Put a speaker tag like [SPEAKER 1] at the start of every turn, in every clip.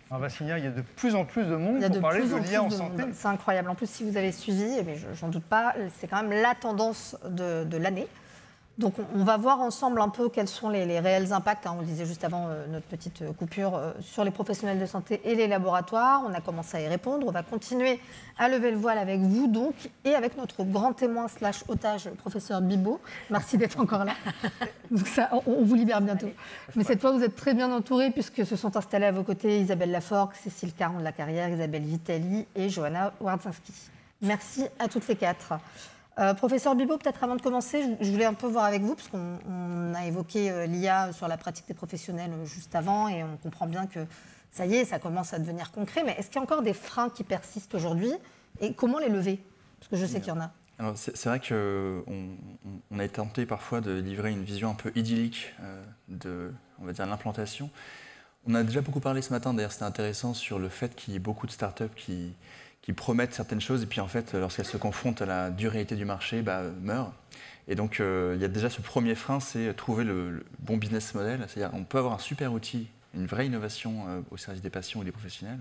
[SPEAKER 1] Alors Vassilina, il y a de plus en plus de monde pour parler de l'IA en santé.
[SPEAKER 2] C'est incroyable. En plus, si vous avez suivi, mais j'en doute pas, c'est quand même la tendance de l'année. Donc on va voir ensemble un peu quels sont les réels impacts, on le disait juste avant notre petite coupure, sur les professionnels de santé et les laboratoires. On a commencé à y répondre. On va continuer à lever le voile avec vous donc et avec notre grand témoin / otage, professeur Bibo. Merci d'être encore là. Donc ça, on vous libère bientôt. Mais cette fois, vous êtes très bien entourés puisque se sont installés à vos côtés Isabelle Laforgue, Cécile Caron de la Carrière, Isabelle Vitali et Johanna Wardzinski. Merci à toutes les quatre. Professeur Bibo, peut-être avant de commencer, je voulais un peu voir avec vous, parce qu'on a évoqué l'IA sur la pratique des professionnels juste avant, et on comprend bien que ça y est, ça commence à devenir concret, mais est-ce qu'il y a encore des freins qui persistent aujourd'hui, et comment les lever? Parce que je sais qu'il y en a.
[SPEAKER 3] Alors c'est vrai qu'on a été tenté parfois de livrer une vision un peu idyllique de, on va dire, l'implantation. On a déjà beaucoup parlé ce matin, d'ailleurs c'était intéressant, sur le fait qu'il y ait beaucoup de startups qui promettent certaines choses et puis en fait, lorsqu'elles se confrontent à la dure réalité du marché, meurent. Et donc, il y a déjà ce premier frein, c'est trouver le bon business model. C'est-à-dire qu'on peut avoir un super outil, une vraie innovation au service des patients ou des professionnels,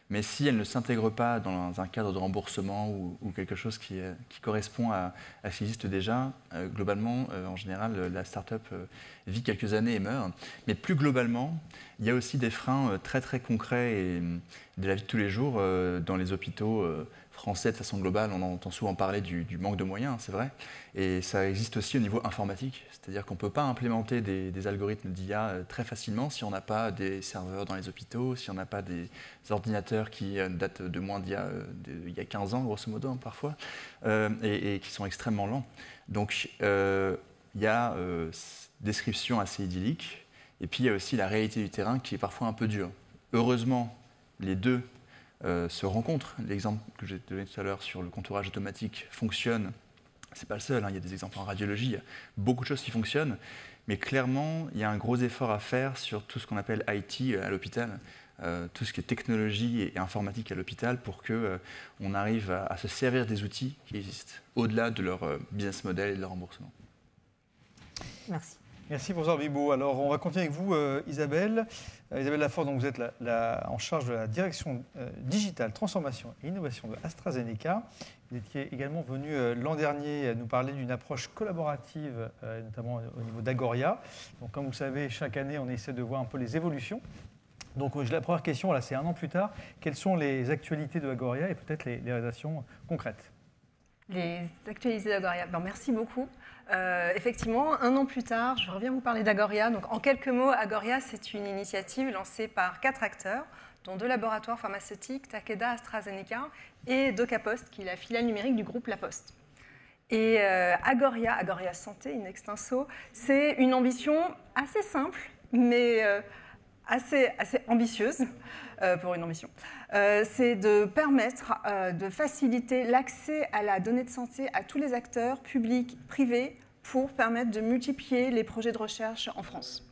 [SPEAKER 3] mais si elle ne s'intègre pas dans un cadre de remboursement ou quelque chose qui correspond à ce qui existe déjà, globalement, en général, la start-up vit quelques années et meurt. Mais plus globalement, il y a aussi des freins très très concrets et de la vie de tous les jours dans les hôpitaux français de façon globale. On entend souvent parler du manque de moyens, c'est vrai. Et ça existe aussi au niveau informatique. C'est-à-dire qu'on ne peut pas implémenter des algorithmes d'IA très facilement si on n'a pas des serveurs dans les hôpitaux, si on n'a pas des ordinateurs qui datent de moins d'il y a 15 ans, grosso modo, parfois, et qui sont extrêmement lents. Donc, il y a description assez idyllique, et puis il y a aussi la réalité du terrain qui est parfois un peu dure. Heureusement, les deux se rencontrent. L'exemple que j'ai donné tout à l'heure sur le contourage automatique fonctionne. C'est pas le seul, il y a des exemples en radiologie, il y a beaucoup de choses qui fonctionnent, mais clairement, il y a un gros effort à faire sur tout ce qu'on appelle IT à l'hôpital, tout ce qui est technologie et informatique à l'hôpital pour qu'on arrive à se servir des outils qui existent, au-delà de leur business model et de leur remboursement.
[SPEAKER 2] Merci.
[SPEAKER 1] Merci, professeur Bibo. Alors, on va continuer avec vous, Isabelle. Isabelle Laforgue, donc vous êtes en charge de la direction digitale, transformation et innovation de AstraZeneca. Vous étiez également venu l'an dernier nous parler d'une approche collaborative, notamment au niveau d'Agoria. Donc, comme vous le savez, chaque année, on essaie de voir un peu les évolutions. Donc, la première question, là, c'est 1 an plus tard. Quelles sont les actualités de Agoria et peut-être les réalisations concrètes?
[SPEAKER 4] Les actualités d'Agoria. Merci beaucoup. Effectivement, 1 an plus tard, je reviens vous parler d'Agoria. Donc, en quelques mots, Agoria, c'est une initiative lancée par 4 acteurs, dont 2 laboratoires pharmaceutiques, Takeda, AstraZeneca, et DocaPost, qui est la filiale numérique du groupe La Poste. Et Agoria Santé, in extenso, c'est une ambition assez simple, mais assez ambitieuse pour une ambition. C'est de permettre de faciliter l'accès à la donnée de santé à tous les acteurs publics, privés, pour permettre de multiplier les projets de recherche en France.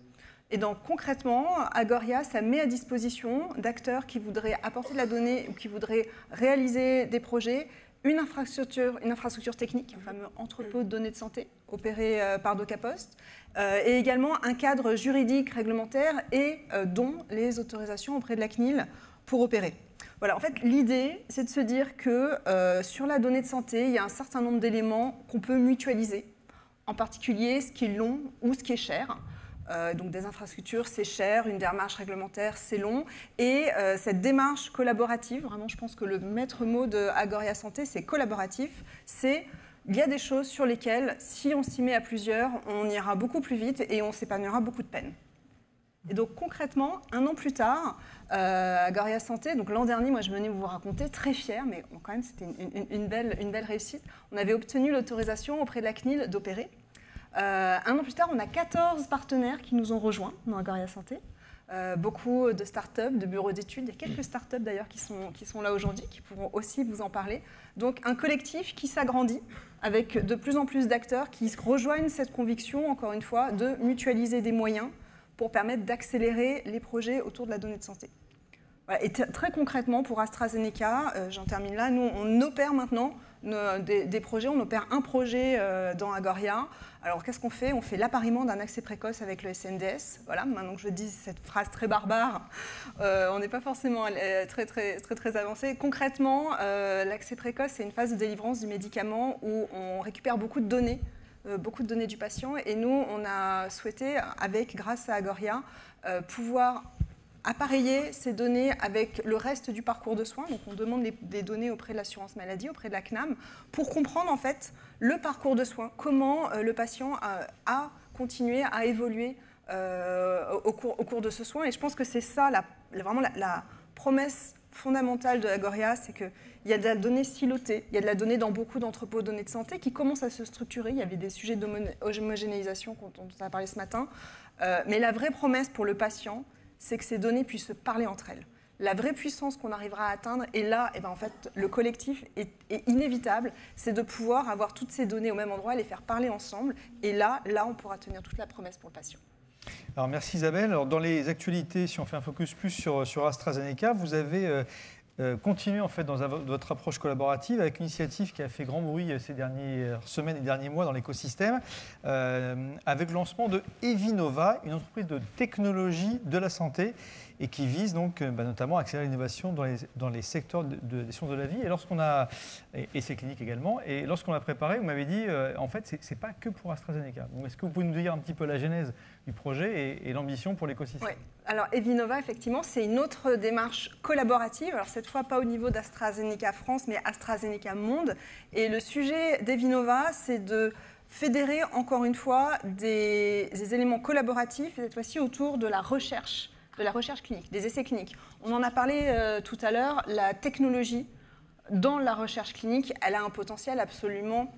[SPEAKER 4] Et donc concrètement, Agoria, ça met à disposition d'acteurs qui voudraient apporter de la donnée ou qui voudraient réaliser des projets, une infrastructure technique, un fameux entrepôt de données de santé opéré par DocaPost, et également un cadre juridique réglementaire et dont les autorisations auprès de la CNIL pour opérer. Voilà, en fait, l'idée, c'est de se dire que sur la donnée de santé, il y a un certain nombre d'éléments qu'on peut mutualiser, en particulier ce qui est long ou ce qui est cher. Donc des infrastructures, c'est cher, une démarche réglementaire, c'est long. Et cette démarche collaborative, vraiment je pense que le maître mot de Agoria Santé, c'est collaboratif, il y a des choses sur lesquelles, si on s'y met à plusieurs, on ira beaucoup plus vite et on s'épargnera beaucoup de peine. Et donc concrètement, 1 an plus tard, Agoria Santé, donc l'an dernier, moi je venais vous raconter, très fière, mais quand même c'était une belle réussite, on avait obtenu l'autorisation auprès de la CNIL d'opérer. 1 an plus tard, on a 14 partenaires qui nous ont rejoints dans Agoria Santé. Beaucoup de start-up, de bureaux d'études, il y a quelques start-up d'ailleurs qui sont là aujourd'hui, qui pourront aussi vous en parler. Donc un collectif qui s'agrandit avec de plus en plus d'acteurs qui rejoignent cette conviction, encore une fois, de mutualiser des moyens pour permettre d'accélérer les projets autour de la donnée de santé. Voilà, et très concrètement, pour AstraZeneca, j'en termine là, nous, on opère maintenant des projets. On opère un projet dans Agoria. Alors, qu'est-ce qu'on fait? On fait l'appariement d'un accès précoce avec le SNDS. Voilà, maintenant que je dis cette phrase très barbare, on n'est pas forcément très avancé. Concrètement, l'accès précoce, c'est une phase de délivrance du médicament où on récupère beaucoup de données du patient. Et nous, on a souhaité, grâce à Agoria, pouvoir appareiller ces données avec le reste du parcours de soins. Donc, on demande des données auprès de l'assurance maladie, auprès de la CNAM, pour comprendre en fait le parcours de soins, comment le patient a continué à évoluer au cours de ce soin. Et je pense que c'est ça vraiment la promesse fondamentale de Agoria, c'est qu'il y a de la donnée silotée, il y a de la donnée dans beaucoup d'entrepôts de données de santé qui commencent à se structurer. Il y avait des sujets d'homogénéisation dont on a parlé ce matin. Mais la vraie promesse pour le patient, c'est que ces données puissent se parler entre elles. La vraie puissance qu'on arrivera à atteindre, et là, en fait, le collectif est inévitable, c'est de pouvoir avoir toutes ces données au même endroit, les faire parler ensemble, et là, on pourra tenir toute la promesse pour le patient.
[SPEAKER 1] Alors, merci Isabelle. Alors, dans les actualités, si on fait un focus plus sur AstraZeneca, vous avez continué en fait dans votre approche collaborative avec une initiative qui a fait grand bruit ces dernières semaines et derniers mois dans l'écosystème, avec le lancement de Evinova, une entreprise de technologie de la santé et qui vise donc notamment à accélérer l'innovation dans les secteurs des sciences de la vie et essais cliniques également. Et lorsqu'on l'a préparé, vous m'avez dit en fait c'est pas que pour AstraZeneca. Donc est-ce que vous pouvez nous dire un petit peu la genèse du projet et l'ambition pour l'écosystème?
[SPEAKER 4] Oui. Alors Evinova, effectivement, c'est une autre démarche collaborative. Alors cette fois pas au niveau d'AstraZeneca France, mais AstraZeneca Monde. Et le sujet d'Evinova, c'est de fédérer encore une fois des éléments collaboratifs, cette fois-ci autour de la recherche clinique, des essais cliniques. On en a parlé tout à l'heure, la technologie dans la recherche clinique, elle a un potentiel absolument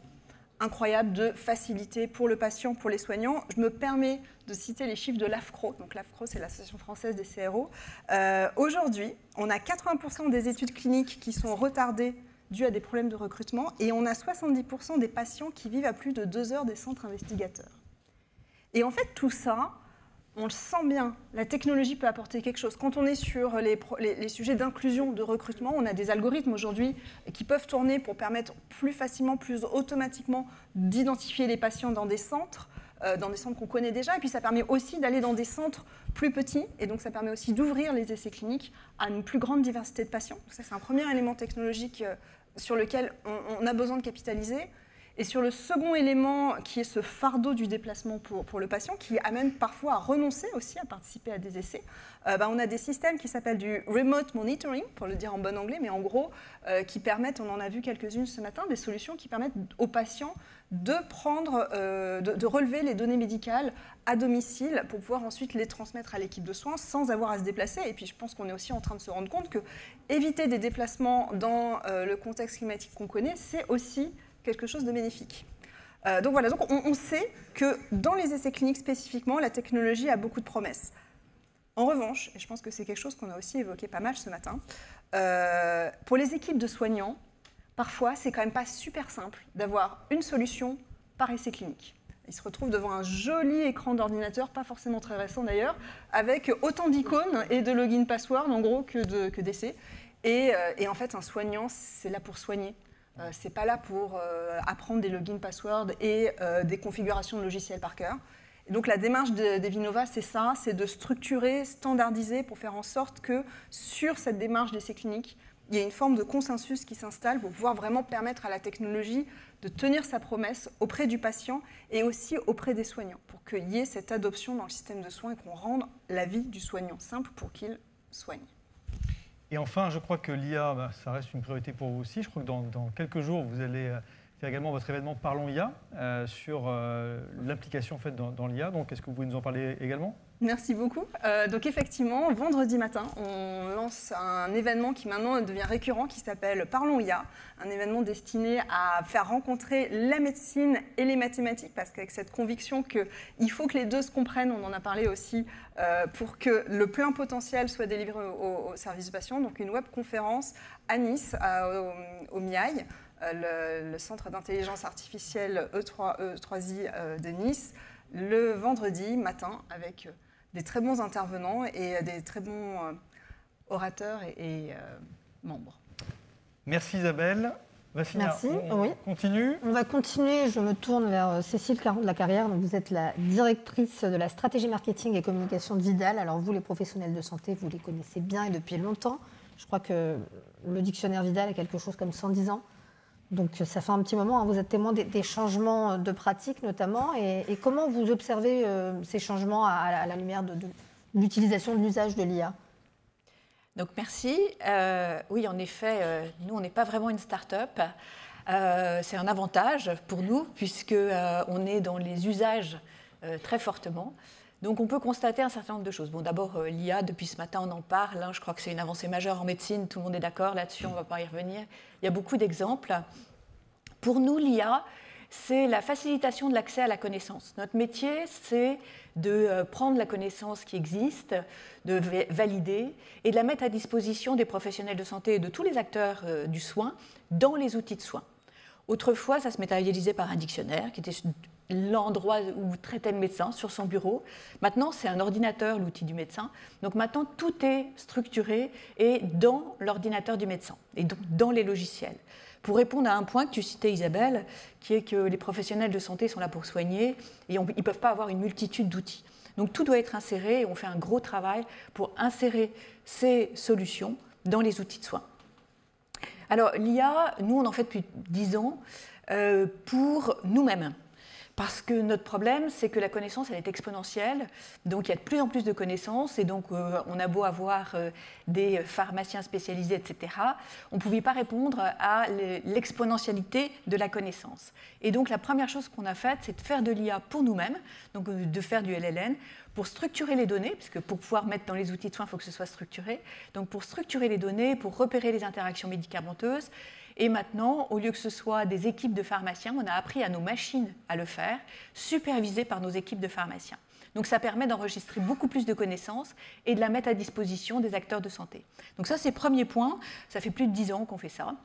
[SPEAKER 4] incroyable de facilité pour le patient, pour les soignants. Je me permets de citer les chiffres de l'AFCRO. Donc l'AFCRO, c'est l'Association française des CRO. Aujourd'hui, on a 80% des études cliniques qui sont retardées dues à des problèmes de recrutement et on a 70% des patients qui vivent à plus de 2 heures des centres investigateurs. Et en fait, tout ça, on le sent bien, la technologie peut apporter quelque chose. Quand on est sur les sujets d'inclusion, de recrutement, on a des algorithmes aujourd'hui qui peuvent tourner pour permettre plus facilement, plus automatiquement d'identifier les patients dans des centres qu'on connaît déjà. Et puis ça permet aussi d'aller dans des centres plus petits. Et donc ça permet aussi d'ouvrir les essais cliniques à une plus grande diversité de patients. Donc ça, c'est un premier élément technologique sur lequel on a besoin de capitaliser. Et sur le second élément, qui est ce fardeau du déplacement pour le patient, qui amène parfois à renoncer aussi à participer à des essais, on a des systèmes qui s'appellent du remote monitoring, pour le dire en bon anglais, mais en gros, qui permettent, on en a vu quelques-unes ce matin, des solutions qui permettent aux patients de relever les données médicales à domicile pour pouvoir ensuite les transmettre à l'équipe de soins sans avoir à se déplacer. Et puis je pense qu'on est aussi en train de se rendre compte que éviter des déplacements dans le contexte climatique qu'on connaît, c'est aussi quelque chose de bénéfique. Donc voilà, donc on sait que dans les essais cliniques spécifiquement, la technologie a beaucoup de promesses. En revanche, et je pense que c'est quelque chose qu'on a aussi évoqué pas mal ce matin, pour les équipes de soignants, parfois c'est quand même pas super simple d'avoir une solution par essai clinique. Ils se retrouvent devant un joli écran d'ordinateur, pas forcément très récent d'ailleurs, avec autant d'icônes et de login password en gros que d'essais. Et en fait, un soignant, c'est là pour soigner. C'est pas là pour apprendre des logins passwords et des configurations de logiciels par cœur. Et donc la démarche d'Evinova, c'est ça, c'est de structurer, standardiser pour faire en sorte que sur cette démarche d'essai clinique, il y ait une forme de consensus qui s'installe pour pouvoir vraiment permettre à la technologie de tenir sa promesse auprès du patient et aussi auprès des soignants, pour qu'il y ait cette adoption dans le système de soins et qu'on rende la vie du soignant simple pour qu'il soigne.
[SPEAKER 1] Et enfin, je crois que l'IA, ça reste une priorité pour vous aussi. Je crois que dans quelques jours, vous allez faire également votre événement Parlons IA sur l'application en fait, dans l'IA. Donc, est-ce que vous pouvez nous en parler également ?
[SPEAKER 4] Merci beaucoup. Donc effectivement, vendredi matin, on lance un événement qui maintenant devient récurrent qui s'appelle Parlons IA, un événement destiné à faire rencontrer la médecine et les mathématiques, parce qu'avec cette conviction qu'il faut que les deux se comprennent, on en a parlé aussi, pour que le plein potentiel soit délivré au service du patient. Donc une webconférence à Nice, au MIAI, le centre d'intelligence artificielle E3I de Nice, le vendredi matin avec des très bons intervenants et des très bons
[SPEAKER 5] orateurs et membres.
[SPEAKER 1] Merci Isabelle. Vassilia,
[SPEAKER 2] Merci.
[SPEAKER 1] on
[SPEAKER 2] Oui.
[SPEAKER 1] continue.
[SPEAKER 2] On va continuer. Je me tourne vers Cécile Caron de la Carrière. Donc vous êtes la directrice de la stratégie marketing et communication de Vidal. Alors vous, les professionnels de santé, vous les connaissez bien et depuis longtemps. Je crois que le dictionnaire Vidal a quelque chose comme 110 ans. Donc ça fait un petit moment. Vous êtes témoin des changements de pratiques notamment. Et comment vous observez ces changements à la lumière de l'utilisation, de l'usage de l'IA ?
[SPEAKER 6] Donc merci. Oui, en effet, nous, on n'est pas vraiment une start-up. C'est un avantage pour nous, puisqu'on est dans les usages très fortement. Donc on peut constater un certain nombre de choses. Bon, d'abord, l'IA, depuis ce matin, on en parle. Je crois que c'est une avancée majeure en médecine. Tout le monde est d'accord là-dessus, on ne va pas y revenir. Il y a beaucoup d'exemples. Pour nous, l'IA, c'est la facilitation de l'accès à la connaissance. Notre métier, c'est de prendre la connaissance qui existe, de valider et de la mettre à disposition des professionnels de santé et de tous les acteurs du soin dans les outils de soin. Autrefois, ça se matérialisait par un dictionnaire qui était l'endroit où traitait le médecin sur son bureau. Maintenant, c'est un ordinateur, l'outil du médecin. Donc maintenant, tout est structuré et dans l'ordinateur du médecin et donc dans les logiciels. Pour répondre à un point que tu citais, Isabelle, qui est que les professionnels de santé sont là pour soigner et ils ne peuvent pas avoir une multitude d'outils. Donc tout doit être inséré et on fait un gros travail pour insérer ces solutions dans les outils de soins. Alors l'IA, nous on en fait depuis 10 ans pour nous-mêmes. Parce que notre problème, c'est que la connaissance, elle est exponentielle. Donc, il y a de plus en plus de connaissances. Et donc, on a beau avoir des pharmaciens spécialisés, etc. On ne pouvait pas répondre à l'exponentialité de la connaissance. Et donc, la première chose qu'on a faite, c'est de faire de l'IA pour nous-mêmes, donc de faire du LLM, pour structurer les données, parce que pour pouvoir mettre dans les outils de soins, il faut que ce soit structuré. Donc, pour structurer les données, pour repérer les interactions médicamenteuses. Et maintenant, au lieu que ce soit des équipes de pharmaciens, on a appris à nos machines à le faire, supervisées par nos équipes de pharmaciens. Donc ça permet d'enregistrer beaucoup plus de connaissances et de la mettre à disposition des acteurs de santé. Donc ça, c'est le premier point. Ça fait plus de 10 ans qu'on fait ça.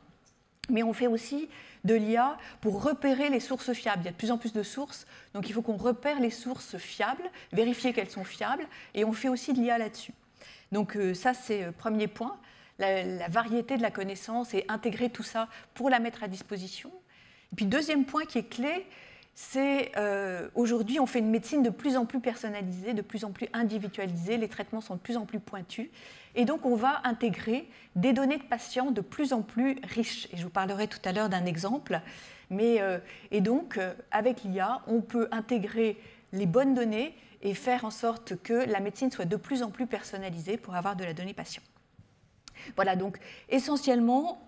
[SPEAKER 6] Mais on fait aussi de l'IA pour repérer les sources fiables. Il y a de plus en plus de sources, donc il faut qu'on repère les sources fiables, vérifier qu'elles sont fiables, et on fait aussi de l'IA là-dessus. Donc ça, c'est le premier point. La variété de la connaissance et intégrer tout ça pour la mettre à disposition. Et puis, deuxième point qui est clé, c'est aujourd'hui, on fait une médecine de plus en plus personnalisée, de plus en plus individualisée, les traitements sont de plus en plus pointus, et donc on va intégrer des données de patients de plus en plus riches. Et je vous parlerai tout à l'heure d'un exemple. Et donc, avec l'IA, on peut intégrer les bonnes données et faire en sorte que la médecine soit de plus en plus personnalisée pour avoir de la donnée patient. Voilà, donc essentiellement,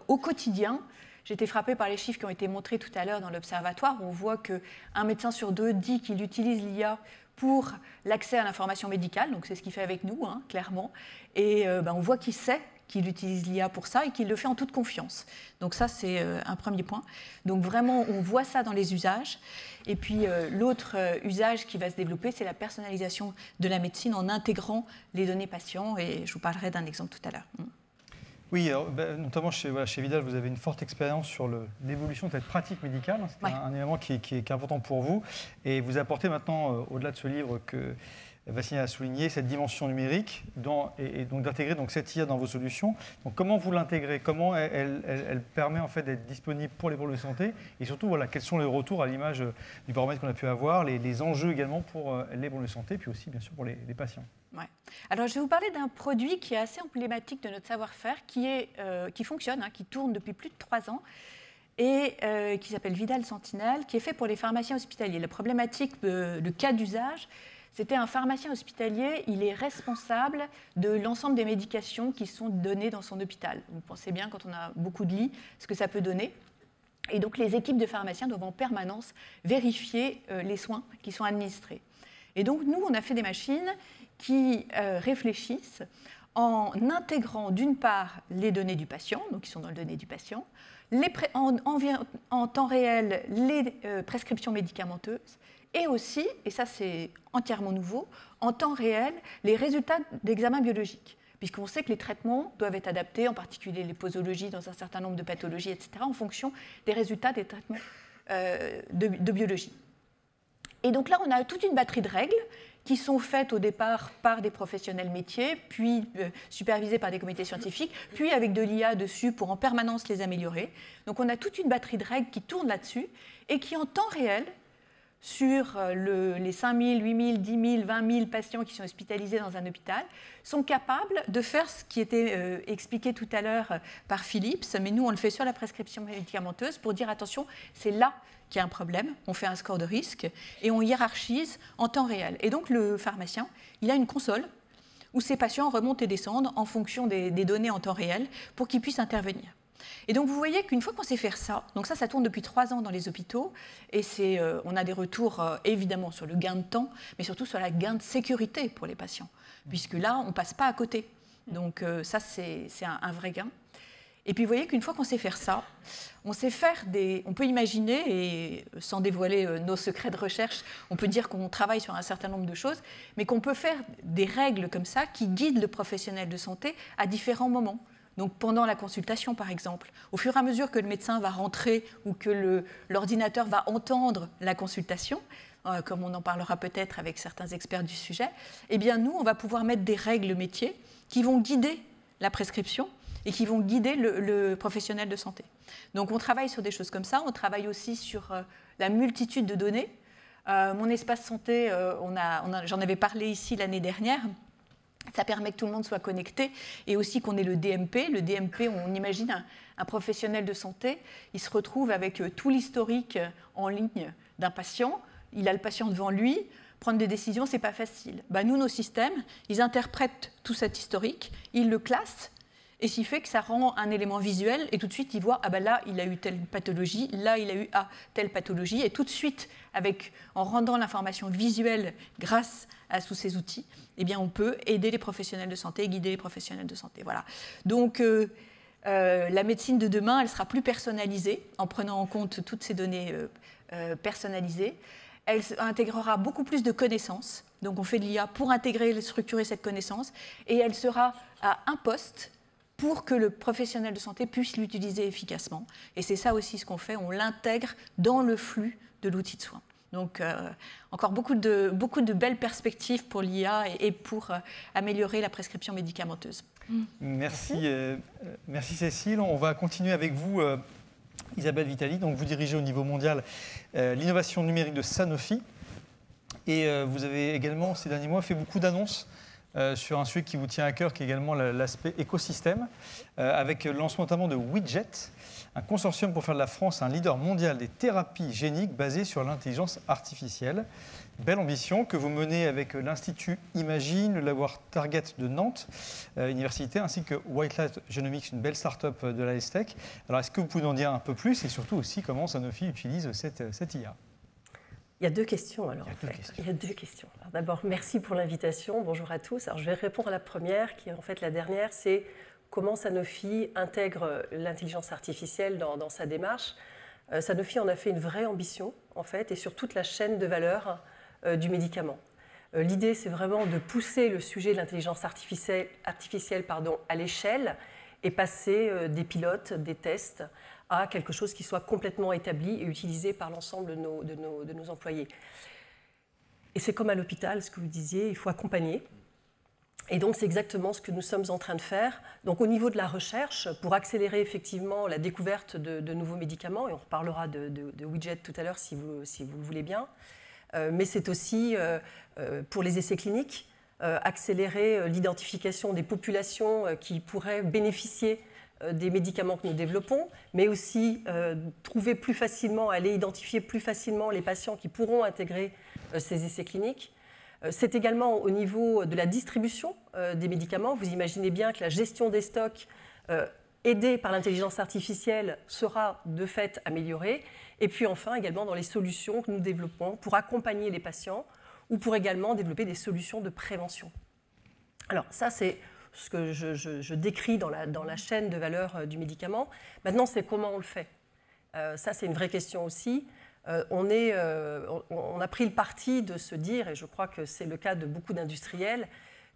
[SPEAKER 6] au quotidien, j'ai été frappée par les chiffres qui ont été montrés tout à l'heure dans l'observatoire. On voit qu'un médecin sur 2 dit qu'il utilise l'IA pour l'accès à l'information médicale, donc c'est ce qu'il fait avec nous, clairement. Et on voit qu'il sait qu'il utilise l'IA pour ça et qu'il le fait en toute confiance. Donc ça, c'est un premier point. Donc vraiment, on voit ça dans les usages. Et puis l'autre usage qui va se développer, c'est la personnalisation de la médecine en intégrant les données patients. Et je vous parlerai d'un exemple tout à l'heure.
[SPEAKER 1] Oui, alors, notamment chez Vidal, vous avez une forte expérience sur l'évolution de cette pratique médicale. C'est un élément qui est important pour vous. Et vous apportez maintenant, au-delà de ce livre que Vassilia a souligné, cette dimension numérique et donc d'intégrer cette IA dans vos solutions. Donc, comment vous l'intégrez? Comment elle permet en fait d'être disponible pour les pôles de santé? Et surtout, voilà, quels sont les retours à l'image du baromètre qu'on a pu avoir, les enjeux également pour les pôles de santé, puis aussi bien sûr pour les patients?
[SPEAKER 6] Ouais. Alors, je vais vous parler d'un produit qui est assez emblématique de notre savoir-faire, qui fonctionne, qui tourne depuis plus de 3 ans, et qui s'appelle Vidal Sentinelle, qui est fait pour les pharmaciens hospitaliers. La problématique, le cas d'usage, c'était un pharmacien hospitalier, il est responsable de l'ensemble des médications qui sont données dans son hôpital. Vous pensez bien, quand on a beaucoup de lits, ce que ça peut donner. Et donc, les équipes de pharmaciens doivent en permanence vérifier les soins qui sont administrés. Et donc, nous, on a fait des machines qui réfléchissent en intégrant d'une part les données du patient, donc qui sont dans les données du patient, en temps réel les prescriptions médicamenteuses, et aussi, et ça c'est entièrement nouveau, en temps réel les résultats d'examens biologiques, puisqu'on sait que les traitements doivent être adaptés, en particulier les posologies dans un certain nombre de pathologies, etc., en fonction des résultats des traitements de biologie. Et donc là, on a toute une batterie de règles qui sont faites au départ par des professionnels métiers, puis supervisées par des comités scientifiques, puis avec de l'IA dessus pour en permanence les améliorer. Donc on a toute une batterie de règles qui tournent là-dessus et qui en temps réel, sur les 5 000, 8 000, 10 000, 20 000 patients qui sont hospitalisés dans un hôpital, sont capables de faire ce qui était expliqué tout à l'heure par Philips, mais nous on le fait sur la prescription médicamenteuse pour dire attention, c'est là qu'il y a un problème, on fait un score de risque et on hiérarchise en temps réel. Et donc le pharmacien, il a une console où ses patients remontent et descendent en fonction des données en temps réel pour qu'ils puissent intervenir. Et donc vous voyez qu'une fois qu'on sait faire ça, donc ça tourne depuis 3 ans dans les hôpitaux, et on a des retours évidemment sur le gain de temps, mais surtout sur la gain de sécurité pour les patients, puisque là on ne passe pas à côté. Donc ça c'est un vrai gain. Et puis vous voyez qu'une fois qu'on sait faire ça, on peut imaginer, et sans dévoiler nos secrets de recherche, on peut dire qu'on travaille sur un certain nombre de choses, mais qu'on peut faire des règles comme ça qui guident le professionnel de santé à différents moments. Donc pendant la consultation, par exemple, au fur et à mesure que le médecin va rentrer ou que l'ordinateur va entendre la consultation, comme on en parlera peut-être avec certains experts du sujet, eh bien nous, on va pouvoir mettre des règles métiers qui vont guider la prescription et qui vont guider le professionnel de santé. Donc on travaille sur des choses comme ça, on travaille aussi sur la multitude de données. Mon espace santé, j'en avais parlé ici l'année dernière. Ça permet que tout le monde soit connecté et aussi qu'on ait le DMP. Le DMP, on imagine un professionnel de santé, il se retrouve avec tout l'historique en ligne d'un patient. Il a le patient devant lui. Prendre des décisions, ce n'est pas facile. Nous, nos systèmes, ils interprètent tout cet historique, ils le classent, et ce qui fait que ça rend un élément visuel, et tout de suite, ils voient, là, il a eu telle pathologie, là, il a eu telle pathologie, et tout de suite, en rendant l'information visuelle grâce à tous ces outils, eh bien, on peut aider les professionnels de santé, guider les professionnels de santé. Voilà. Donc, la médecine de demain, elle sera plus personnalisée, en prenant en compte toutes ces données personnalisées. Elle intégrera beaucoup plus de connaissances. Donc, on fait de l'IA pour intégrer et structurer cette connaissance, et elle sera à un poste pour que le professionnel de santé puisse l'utiliser efficacement. Et c'est ça aussi ce qu'on fait, on l'intègre dans le flux de l'outil de soins. Donc, encore beaucoup de belles perspectives pour l'IA et pour améliorer la prescription médicamenteuse.
[SPEAKER 1] Merci Cécile. On va continuer avec vous, Isabelle Vitali. Donc, vous dirigez au niveau mondial l'innovation numérique de Sanofi. Et vous avez également, ces derniers mois, fait beaucoup d'annonces sur un sujet qui vous tient à cœur, qui est également l'aspect écosystème, avec le lancement notamment de Widget, un consortium pour faire de la France un leader mondial des thérapies géniques basées sur l'intelligence artificielle. Belle ambition que vous menez avec l'Institut Imagine, le laboratoire Target de Nantes, université, ainsi que White Light Genomics, une belle start-up de la STEC. Alors, est-ce que vous pouvez en dire un peu plus et surtout aussi comment Sanofi utilise cette IA ?
[SPEAKER 7] Il y a 2 questions alors. Il y a 2 questions. Alors, d'abord, merci pour l'invitation. Bonjour à tous. Alors, je vais répondre à la première, qui est en fait la dernière, c'est comment Sanofi intègre l'intelligence artificielle dans sa démarche. Sanofi en a fait une vraie ambition, en fait, et sur toute la chaîne de valeur du médicament. L'idée, c'est vraiment de pousser le sujet de l'intelligence artificielle à l'échelle et passer des pilotes, des tests, à quelque chose qui soit complètement établi et utilisé par l'ensemble de nos employés. Et c'est comme à l'hôpital, ce que vous disiez, il faut accompagner. Et donc, c'est exactement ce que nous sommes en train de faire. Donc, au niveau de la recherche, pour accélérer effectivement la découverte de nouveaux médicaments, et on reparlera de Widget tout à l'heure si vous le voulez bien, mais c'est aussi pour les essais cliniques, accélérer l'identification des populations qui pourraient bénéficier des médicaments que nous développons, mais aussi trouver plus facilement, aller identifier plus facilement les patients qui pourront intégrer ces essais cliniques. C'est également au niveau de la distribution des médicaments. Vous imaginez bien que la gestion des stocks aidée par l'intelligence artificielle sera de fait améliorée. Et puis enfin, également dans les solutions que nous développons pour accompagner les patients ou pour également développer des solutions de prévention. Alors ça, c'est ce que je décris dans la chaîne de valeur du médicament. Maintenant, c'est comment on le fait. Ça, c'est une vraie question aussi. On a pris le parti de se dire, et je crois que c'est le cas de beaucoup d'industriels,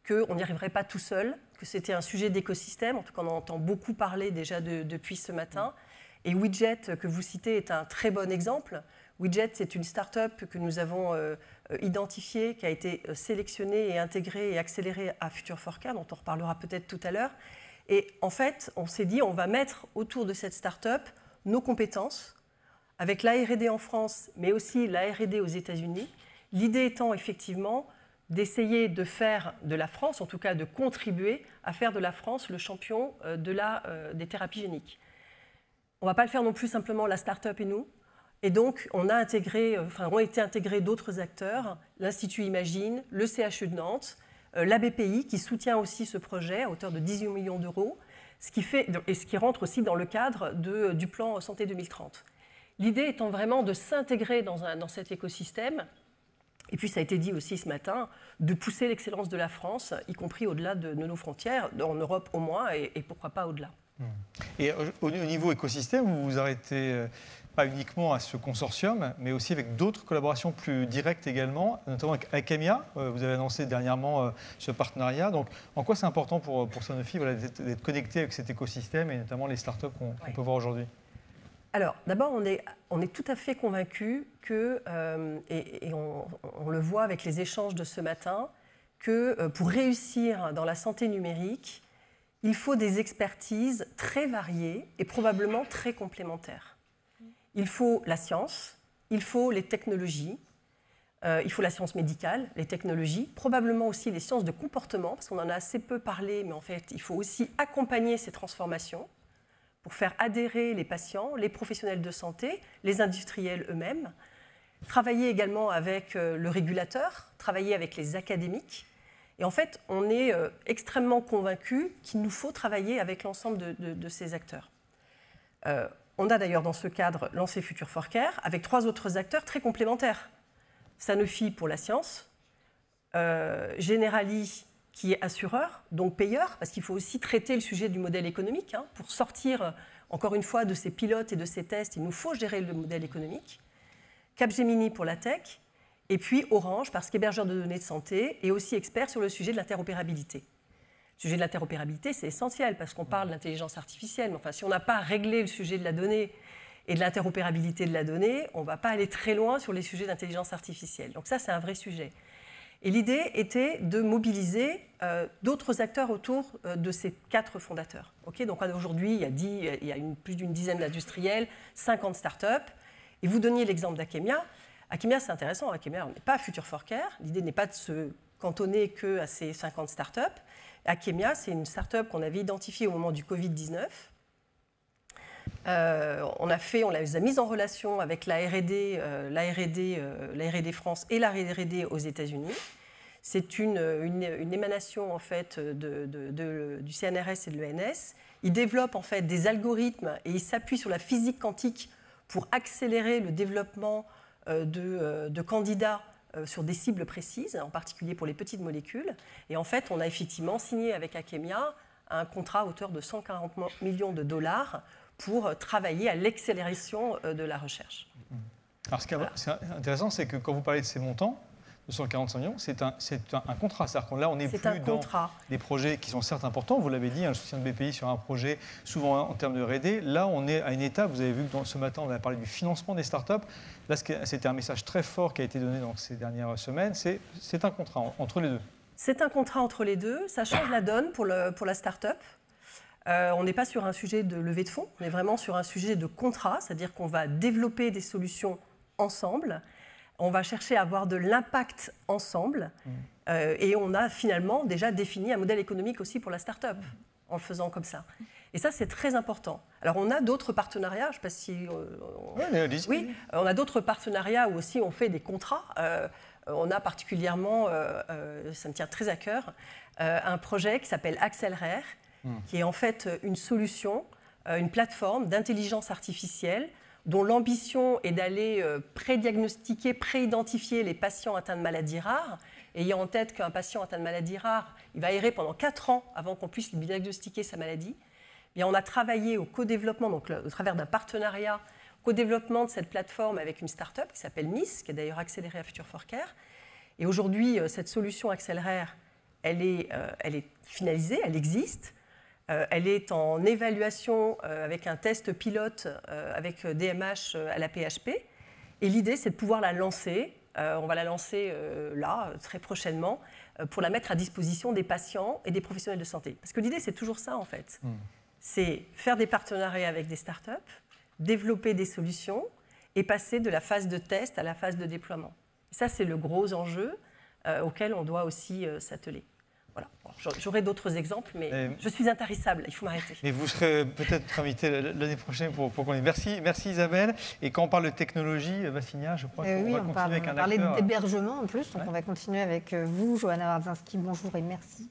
[SPEAKER 7] qu'on n'y arriverait pas tout seul, que c'était un sujet d'écosystème. En tout cas, on en entend beaucoup parler déjà depuis ce matin. Et Widget, que vous citez, est un très bon exemple. Widget, c'est une start-up que nous avons identifiée, qui a été sélectionnée et intégrée et accélérée à Future for Care, dont on reparlera peut-être tout à l'heure. Et en fait, on s'est dit, on va mettre autour de cette start-up nos compétences, avec la R&D en France, mais aussi la R&D aux États-Unis. L'idée étant effectivement d'essayer de faire de la France, en tout cas de contribuer à faire de la France le champion des thérapies géniques. On ne va pas le faire non plus simplement la start-up et nous. Et donc, ont été intégrés d'autres acteurs, l'Institut Imagine, le CHU de Nantes, la BPI, qui soutient aussi ce projet à hauteur de 18 millions d'euros, ce qui rentre aussi dans le cadre du plan Santé 2030. L'idée étant vraiment de s'intégrer dans cet écosystème, et puis ça a été dit aussi ce matin, de pousser l'excellence de la France, y compris au-delà de nos frontières, en Europe au moins, et pourquoi pas au-delà.
[SPEAKER 1] Et au niveau écosystème, vous vous arrêtez pas uniquement à ce consortium, mais aussi avec d'autres collaborations plus directes également, notamment avec Akemia. Vous avez annoncé dernièrement ce partenariat. Donc, en quoi c'est important pour Sanofi d'être connecté avec cet écosystème et notamment les startups qu'on peut voir aujourd'hui?
[SPEAKER 7] Alors, d'abord, on est tout à fait convaincus que, et on le voit avec les échanges de ce matin, que pour réussir dans la santé numérique, il faut des expertises très variées et probablement très complémentaires. Il faut la science, il faut les technologies, il faut la science médicale, les technologies, probablement aussi les sciences de comportement, parce qu'on en a assez peu parlé, mais en fait, il faut aussi accompagner ces transformations pour faire adhérer les patients, les professionnels de santé, les industriels eux-mêmes, travailler également avec le régulateur, travailler avec les académiques. Et en fait, on est extrêmement convaincus qu'il nous faut travailler avec l'ensemble de ces acteurs. On a d'ailleurs dans ce cadre lancé Future for Care avec 3 autres acteurs très complémentaires. Sanofi pour la science, Generali qui est assureur, donc payeur, parce qu'il faut aussi traiter le sujet du modèle économique. Pour sortir, encore une fois, de ces pilotes et de ces tests, il nous faut gérer le modèle économique. Capgemini pour la tech, et puis Orange, parce qu'hébergeur de données de santé, et aussi expert sur le sujet de l'interopérabilité. Le sujet de l'interopérabilité, c'est essentiel, parce qu'on parle d'intelligence artificielle, mais enfin, si on n'a pas réglé le sujet de la donnée et de l'interopérabilité de la donnée, on ne va pas aller très loin sur les sujets d'intelligence artificielle. Donc ça, c'est un vrai sujet. Et l'idée était de mobiliser d'autres acteurs autour de ces 4 fondateurs. Donc aujourd'hui, il y a plus d'une dizaine d'industriels, 50 startups. Et vous donniez l'exemple d'Akemia. Akemia, c'est intéressant. Akemia, on n'est pas Future for Care. L'idée n'est pas de se cantonner qu'à ces 50 startups. Akemia, c'est une startup qu'on avait identifiée au moment du Covid-19. On les a mises en relation avec la R&D France et la R&D aux États-Unis. C'est une émanation en fait du CNRS et de l'ENS. Ils développent en fait des algorithmes et ils s'appuient sur la physique quantique pour accélérer le développement de candidats sur des cibles précises, en particulier pour les petites molécules. Et en fait, on a effectivement signé avec Akemia un contrat à hauteur de 140 millions de dollars pour travailler à l'accélération de la recherche.
[SPEAKER 1] Alors, ce qui est intéressant, c'est que quand vous parlez de ces montants, 245 millions, c'est un contrat. C'est-à-dire que là, on n'est plus dans des projets qui sont certes importants. Vous l'avez dit, le soutien de BPI sur un projet, souvent en termes de R&D. Là, on est à une étape, vous avez vu que ce matin, on a parlé du financement des startups. Là, c'était un message très fort qui a été donné dans ces dernières semaines. C'est un contrat entre les deux.
[SPEAKER 7] C'est un contrat entre les deux. Ça change la donne pour la start-up. On n'est pas sur un sujet de levée de fonds, on est vraiment sur un sujet de contrat, c'est-à-dire qu'on va développer des solutions ensemble, on va chercher à avoir de l'impact ensemble, et on a finalement déjà défini un modèle économique aussi pour la start-up, en le faisant comme ça. Et ça, c'est très important. Alors, on a d'autres partenariats, je ne sais pas si... Oui, on a d'autres partenariats où aussi on fait des contrats. On a particulièrement, ça me tient très à cœur, un projet qui s'appelle Accélère, qui est en fait une solution, une plateforme d'intelligence artificielle dont l'ambition est d'aller prédiagnostiquer, préidentifier les patients atteints de maladies rares, ayant en tête qu'un patient atteint de maladie rare, il va errer pendant 4 ans avant qu'on puisse lui diagnostiquer sa maladie. Et on a travaillé au co-développement, donc au travers d'un partenariat, co-développement de cette plateforme avec une start-up qui s'appelle MIS, qui est d'ailleurs accélérée à Future for Care. Et aujourd'hui, cette solution Accélère, elle est finalisée, elle existe. Elle est en évaluation avec un test pilote avec DMH à la PHP. Et l'idée, c'est de pouvoir la lancer. On va la lancer là, très prochainement, pour la mettre à disposition des patients et des professionnels de santé. Parce que l'idée, c'est toujours ça, en fait. C'est faire des partenariats avec des startups, développer des solutions et passer de la phase de test à la phase de déploiement. Et ça, c'est le gros enjeu auquel on doit aussi s'atteler. Voilà. J'aurai d'autres exemples, mais je suis intarissable, il faut m'arrêter.
[SPEAKER 1] Mais vous serez peut-être invité l'année prochaine pour qu'on ait. Merci Isabelle. Et quand on parle de technologie, Vassinia, je crois qu'on va continuer avec un acteur.
[SPEAKER 2] On va parler d'hébergement en plus, donc on va continuer avec vous, Johanna Wardzinski. Bonjour et merci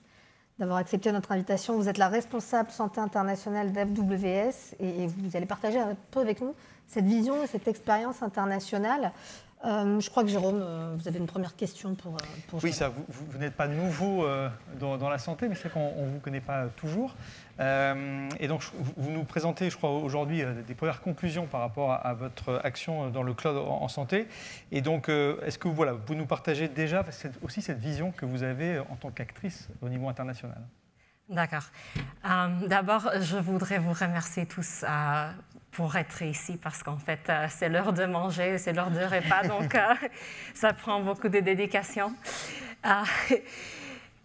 [SPEAKER 2] d'avoir accepté notre invitation. Vous êtes la responsable santé internationale d'AWS et vous allez partager un peu avec nous cette vision et cette expérience internationale. Je crois que Jérôme, vous avez une première question pour
[SPEAKER 1] oui, ça, vous n'êtes pas nouveau dans la santé, mais c'est qu'on ne vous connaît pas toujours. Et donc, vous nous présentez, je crois, aujourd'hui des premières conclusions par rapport à votre action dans le cloud en santé. Et donc, est-ce que vous pouvez nous partager déjà aussi cette vision que vous avez en tant qu'actrice au niveau international?
[SPEAKER 8] D'accord. D'abord, je voudrais vous remercier tous pour être ici parce qu'en fait, c'est l'heure de manger, c'est l'heure de repas, donc ça prend beaucoup de dédication.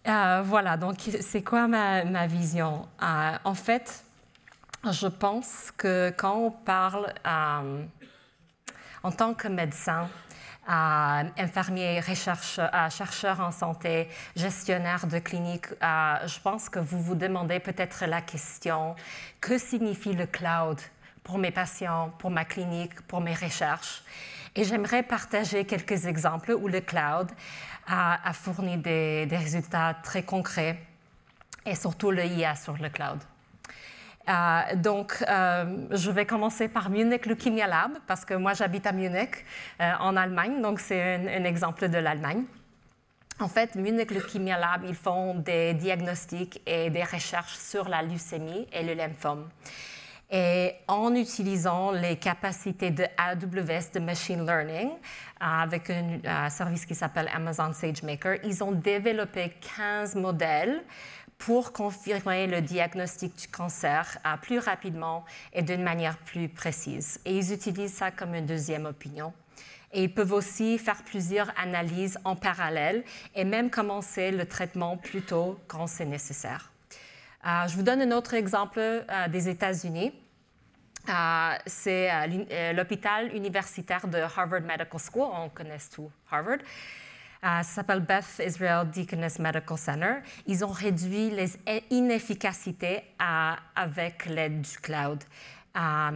[SPEAKER 8] Voilà, donc c'est quoi ma vision? En fait, je pense que quand on parle en tant que médecin, infirmier, chercheur en santé, gestionnaire de clinique, je pense que vous vous demandez peut-être la question, que signifie le cloud pour mes patients, pour ma clinique, pour mes recherches? Et j'aimerais partager quelques exemples où le cloud a fourni des résultats très concrets et surtout le IA sur le cloud. Donc, je vais commencer par Munich Leukemia Lab, parce que moi, j'habite à Munich, en Allemagne, donc c'est un exemple de l'Allemagne. En fait, Munich Leukemia Lab, ils font des diagnostics et des recherches sur la leucémie et le lymphome. Et en utilisant les capacités de AWS de Machine Learning, avec un service qui s'appelle Amazon SageMaker, ils ont développé 15 modèles pour confirmer le diagnostic du cancer plus rapidement et d'une manière plus précise. Et ils utilisent ça comme une deuxième opinion. Et ils peuvent aussi faire plusieurs analyses en parallèle et même commencer le traitement plus tôt quand c'est nécessaire. Je vous donne un autre exemple des États-Unis. C'est l'hôpital universitaire de Harvard Medical School. On connaît tout Harvard. Ça s'appelle Beth Israel Deaconess Medical Center. Ils ont réduit les inefficacités avec l'aide du cloud.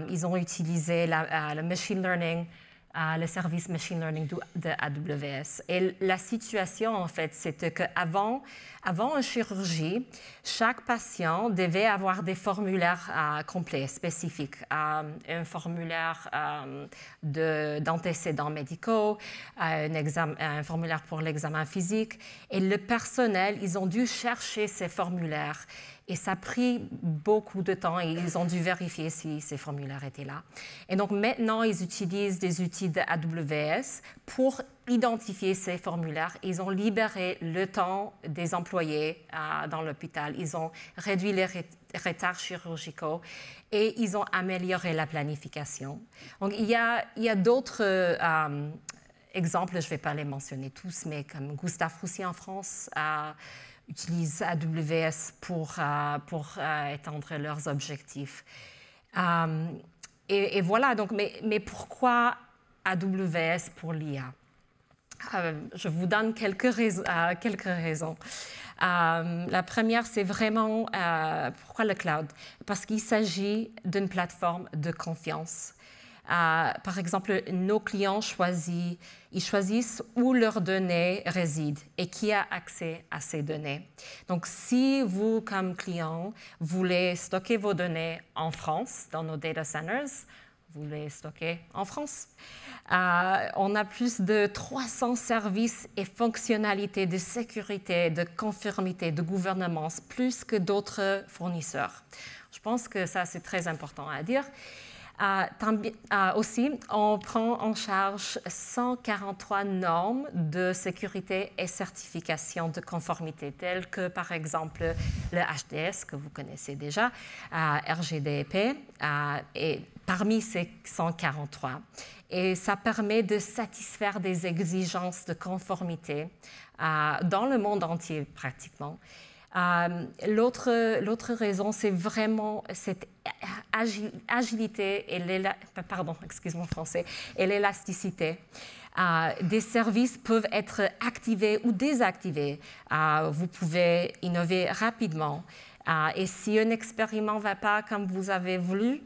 [SPEAKER 8] Ils ont utilisé le machine learning, le service machine learning de AWS. Et la situation, en fait, c'était qu'avant une chirurgie, chaque patient devait avoir des formulaires complets, spécifiques. Un formulaire d'antécédents médicaux, un formulaire pour l'examen physique. Et le personnel, ils ont dû chercher ces formulaires. Et ça a pris beaucoup de temps et ils ont dû vérifier si ces formulaires étaient là. Et donc maintenant, ils utilisent des outils de AWS pour identifier ces formulaires. Ils ont libéré le temps des employés dans l'hôpital. Ils ont réduit les retards chirurgicaux et ils ont amélioré la planification. Donc il y a d'autres exemples, je ne vais pas les mentionner tous, mais comme Gustave Roussy en France utilisent AWS pour étendre leurs objectifs. Et voilà, donc, mais pourquoi AWS pour l'IA? Je vous donne quelques raisons. La première, c'est vraiment pourquoi le cloud? Parce qu'il s'agit d'une plateforme de confiance. Par exemple, nos clients choisissent où leurs données résident et qui a accès à ces données. Donc, si vous, comme client, voulez stocker vos données en France, dans nos data centers, vous les stockez en France. On a plus de 300 services et fonctionnalités de sécurité, de conformité, de gouvernance, plus que d'autres fournisseurs. Je pense que ça, c'est très important à dire. Aussi, on prend en charge 143 normes de sécurité et certification de conformité, telles que, par exemple, le HDS, que vous connaissez déjà, RGDP, et parmi ces 143. Et ça permet de satisfaire des exigences de conformité dans le monde entier pratiquement. L'autre raison, c'est vraiment cette agilité et l'élasticité. Des services peuvent être activés ou désactivés. Vous pouvez innover rapidement. Et si un expériment ne va pas comme vous avez voulu,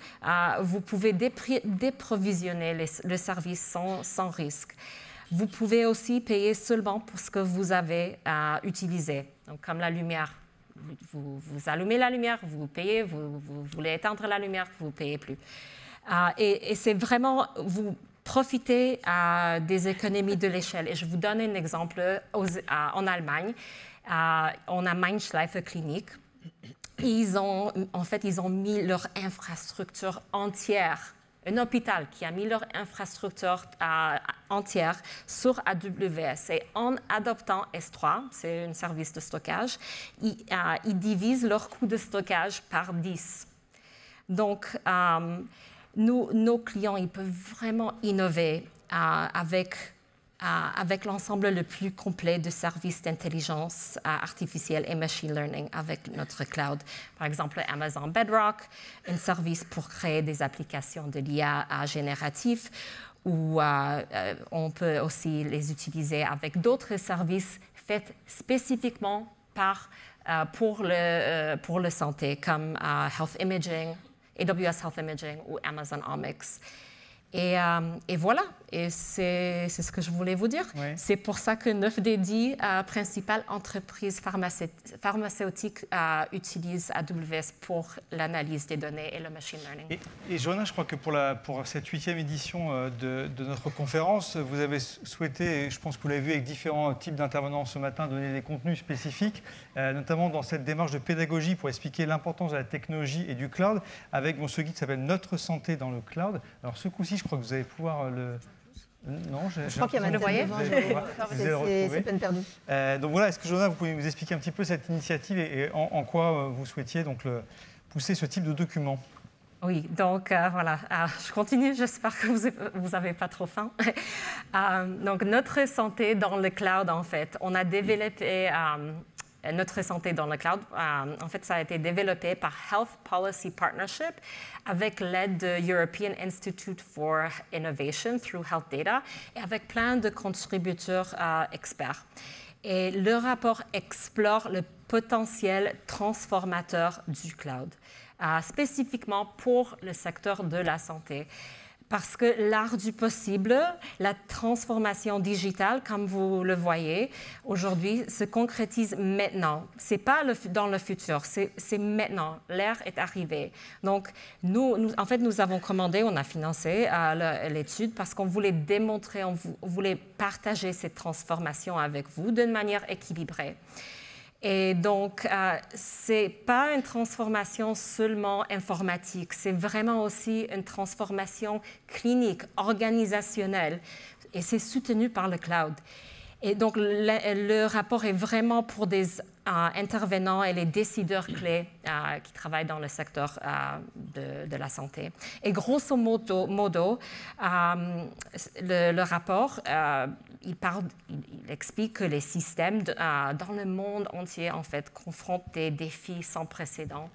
[SPEAKER 8] vous pouvez déprovisionner le service sans risque. Vous pouvez aussi payer seulement pour ce que vous avez utilisé. Donc, comme la lumière, vous allumez la lumière, vous payez, vous voulez éteindre la lumière, vous ne payez plus. Et c'est vraiment, vous profitez des économies de l'échelle. Et je vous donne un exemple en Allemagne. On a Mainschleife Clinique. Ils ont mis leur infrastructure entière, un hôpital qui a mis leur infrastructure entière sur AWS. Et en adoptant S3, c'est un service de stockage, ils divisent leur coût de stockage par 10. Donc, nos clients, ils peuvent vraiment innover avec l'ensemble le plus complet de services d'intelligence artificielle et machine learning avec notre cloud. Par exemple, Amazon Bedrock, un service pour créer des applications de l'IA génératif, ou on peut aussi les utiliser avec d'autres services faits spécifiquement pour le santé, comme Health Imaging, AWS Health Imaging ou Amazon Omics. Et voilà, et c'est ce que je voulais vous dire. Oui. C'est pour ça que 9 des 10 principales entreprises pharmaceutiques utilisent AWS pour l'analyse des données et le machine learning.
[SPEAKER 1] Et Johanna, je crois que pour cette 8e édition de notre conférence, vous avez souhaité, et je pense que vous l'avez vu avec différents types d'intervenants ce matin, donner des contenus spécifiques, notamment dans cette démarche de pédagogie pour expliquer l'importance de la technologie et du cloud, avec ce guide qui s'appelle « Notre santé dans le cloud ». Alors ce coup-ci, je crois que vous allez pouvoir le...
[SPEAKER 2] Non, je crois qu'il y a le voyez. C'est peine perdue.
[SPEAKER 1] Donc voilà, est-ce que Johanna, vous pouvez nous expliquer un petit peu cette initiative et en quoi vous souhaitiez donc pousser ce type de document?
[SPEAKER 8] Oui, donc voilà, je continue, j'espère que vous n'avez pas trop faim. Donc notre santé dans le cloud, en fait, on a développé... Notre santé dans le cloud, en fait, ça a été développé par Health Policy Partnership avec l'aide de European Institute for Innovation through Health Data et avec plein de contributeurs experts. Et le rapport explore le potentiel transformateur du cloud, spécifiquement pour le secteur de la santé. Parce que l'art du possible, la transformation digitale, comme vous le voyez aujourd'hui, se concrétise maintenant. Ce n'est pas dans le futur, c'est maintenant. L'ère est arrivée. Donc, en fait, nous avons commandé, on a financé l'étude parce qu'on voulait démontrer, on voulait partager cette transformation avec vous d'une manière équilibrée. Et donc, ce n'est pas une transformation seulement informatique, c'est vraiment aussi une transformation clinique, organisationnelle, et c'est soutenu par le cloud. Et donc, le rapport est vraiment pour des intervenants et les décideurs clés qui travaillent dans le secteur de la santé. Et grosso modo, le rapport, il explique que les systèmes dans le monde entier, en fait, confrontent des défis sans précédent.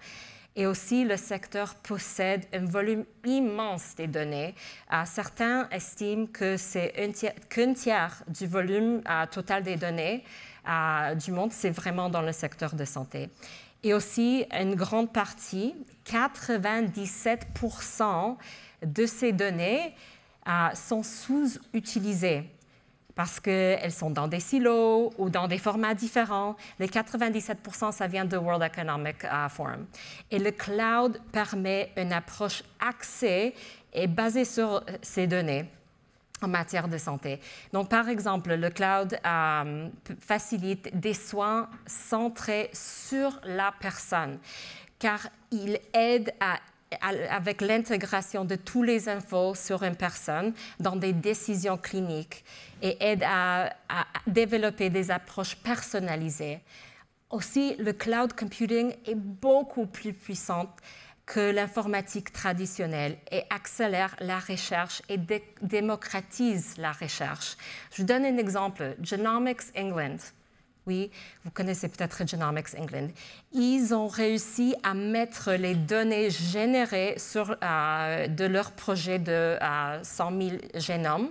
[SPEAKER 8] Et aussi, le secteur possède un volume immense des données. Certains estiment que c'est qu'un tiers du volume total des données du monde, c'est vraiment dans le secteur de santé. Et aussi, une grande partie, 97% de ces données sont sous-utilisées parce qu'elles sont dans des silos ou dans des formats différents. Les 97%, ça vient de World Economic Forum. Et le cloud permet une approche axée et basée sur ces données en matière de santé. Donc, par exemple, le cloud facilite des soins centrés sur la personne, car il aide avec l'intégration de toutes les infos sur une personne dans des décisions cliniques et aide à développer des approches personnalisées. Aussi, le cloud computing est beaucoup plus puissant que l'informatique traditionnelle et accélère la recherche et démocratise la recherche. Je vous donne un exemple. Genomics England. Oui, vous connaissez peut-être Genomics England. Ils ont réussi à mettre les données générées de leur projet de 100 000 génomes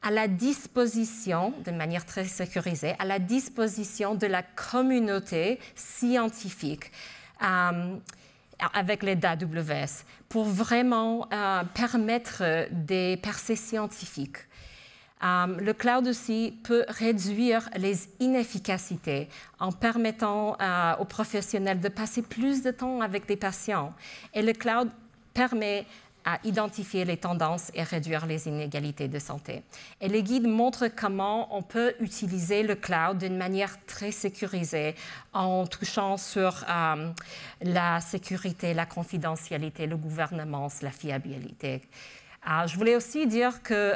[SPEAKER 8] à la disposition, de manière très sécurisée, à la disposition de la communauté scientifique avec les AWS pour vraiment permettre des percées scientifiques. Le cloud aussi peut réduire les inefficacités en permettant aux professionnels de passer plus de temps avec des patients. Et le cloud permet à identifier les tendances et réduire les inégalités de santé. Et les guides montrent comment on peut utiliser le cloud d'une manière très sécurisée en touchant sur la sécurité, la confidentialité, la gouvernance, la fiabilité. Je voulais aussi dire que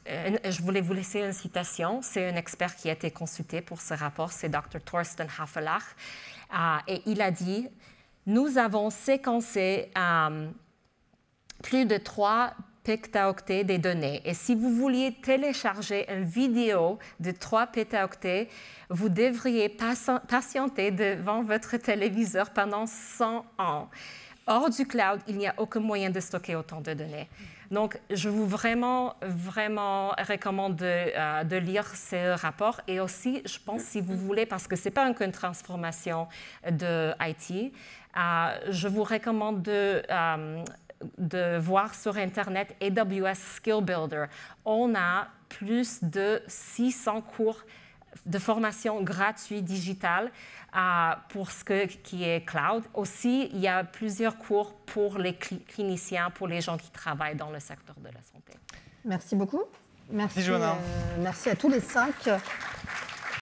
[SPEAKER 8] je voulais vous laisser une citation. C'est un expert qui a été consulté pour ce rapport, c'est Dr. Thorsten Hafelach. Et il a dit, nous avons séquencé plus de 3 pétaoctets des données. Et si vous vouliez télécharger une vidéo de 3 pétaoctets, vous devriez patienter devant votre téléviseur pendant 100 ans. Hors du cloud, il n'y a aucun moyen de stocker autant de données. Donc, je vous vraiment recommande de lire ce rapport. Et aussi, je pense, si vous voulez, parce que ce n'est pas qu'une transformation de IT, je vous recommande de voir sur Internet AWS Skill Builder. On a plus de 600 cours de formation gratuits digitale pour ce qui est cloud. Aussi, il y a plusieurs cours pour les cliniciens, pour les gens qui travaillent dans le secteur de la santé.
[SPEAKER 2] Merci beaucoup.
[SPEAKER 1] Merci Johanna.
[SPEAKER 2] Merci à tous les 5.